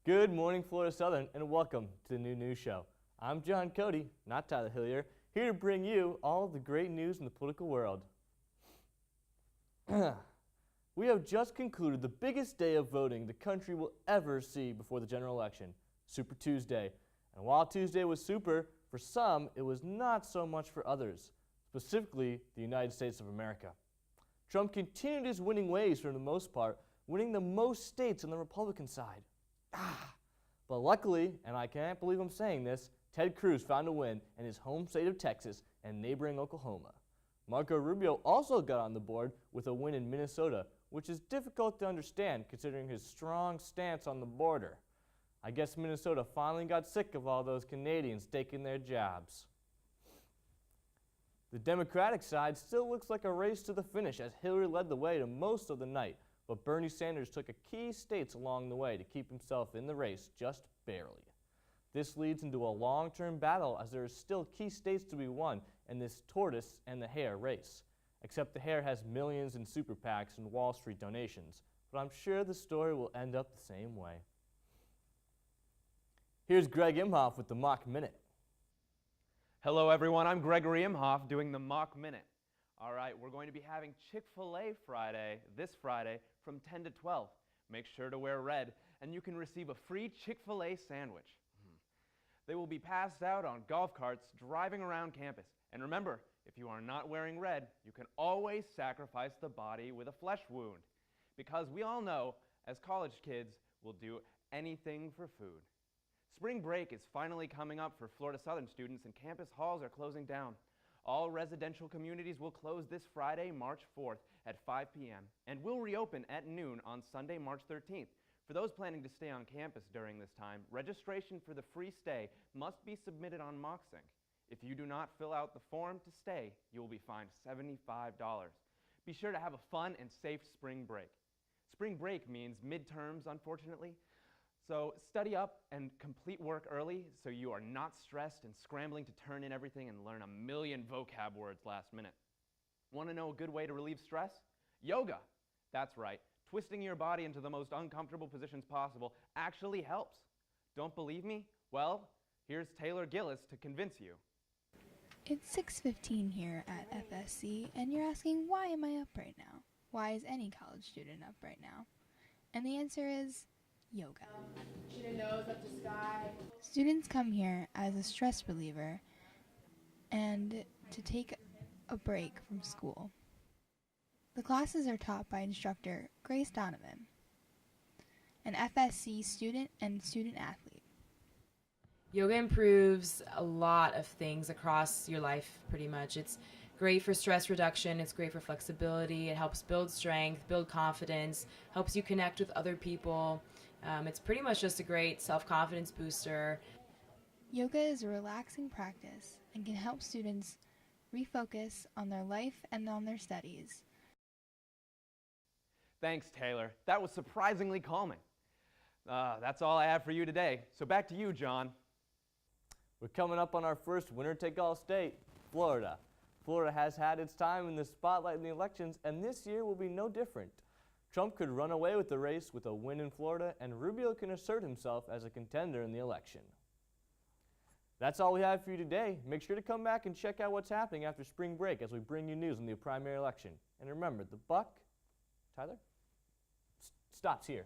Good morning, Florida Southern, and welcome to the new news show. I'm John Cody, not Tyler Hillier, here to bring you all of the great news in the political world. We have just concluded the biggest day of voting the country will ever see before the general election, Super Tuesday. And while Tuesday was super, for some, it was not so much for others, specifically the United States of America. Trump continued his winning ways for the most part, winning the most states on the Republican side. But luckily, and I can't believe I'm saying this, Ted Cruz found a win in his home state of Texas and neighboring Oklahoma. Marco Rubio also got on the board with a win in Minnesota, which is difficult to understand considering his strong stance on the border. I guess Minnesota finally got sick of all those Canadians taking their jobs. The Democratic side still looks like a race to the finish as Hillary led the way to most of the night, but Bernie Sanders took key states along the way to keep himself in the race just barely. This leads into a long-term battle as there are still key states to be won in this tortoise and the hare race, except the hare has millions in super PACs and Wall Street donations, but I'm sure the story will end up the same way. Here's Greg Imhoff with the Mock Minute. Hello everyone, I'm Gregory Imhoff doing the Mock Minute. All right, we're going to be having Chick-fil-A Friday, this Friday, from 10 to 12. Make sure to wear red, and you can receive a free Chick-fil-A sandwich. They will be passed out on golf carts driving around campus. And remember, if you are not wearing red, you can always sacrifice the body with a flesh wound. Because we all know, as college kids, we'll do anything for food. Spring break is finally coming up for Florida Southern students, and campus halls are closing down. All residential communities will close this Friday, March 4th at 5 p.m. and will reopen at noon on Sunday, March 13th. For those planning to stay on campus during this time, registration for the free stay must be submitted on MockSync. If you do not fill out the form to stay, you will be fined $75. Be sure to have a fun and safe spring break. Spring break means midterms, unfortunately. So study up and complete work early so you are not stressed and scrambling to turn in everything and learn a million vocab words last minute. Want to know a good way to relieve stress? Yoga. That's right. Twisting your body into the most uncomfortable positions possible actually helps. Don't believe me? Well, here's Taylor Gillis to convince you. It's 6:15 here at FSC, and you're asking, why am I up right now? Why is any college student up right now? And the answer is yoga. Students come here as a stress reliever and to take a break from school. The classes are taught by instructor Grace Donovan, an FSC student and student athlete. Yoga improves a lot of things across your life, pretty much. It's great for stress reduction, it's great for flexibility, it helps build strength, build confidence, helps you connect with other people. It's pretty much just a great self-confidence booster. Yoga is a relaxing practice and can help students refocus on their life and on their studies. Thanks, Taylor. That was surprisingly calming. That's all I have for you today. So back to you, John. We're coming up on our first winner-take-all state, Florida. Florida has had its time in the spotlight in the elections, and this year will be no different. Trump could run away with the race with a win in Florida, and Rubio can assert himself as a contender in the election. That's all we have for you today. Make sure to come back and check out what's happening after spring break as we bring you news on the primary election. And remember, the buck, Tyler, stops here.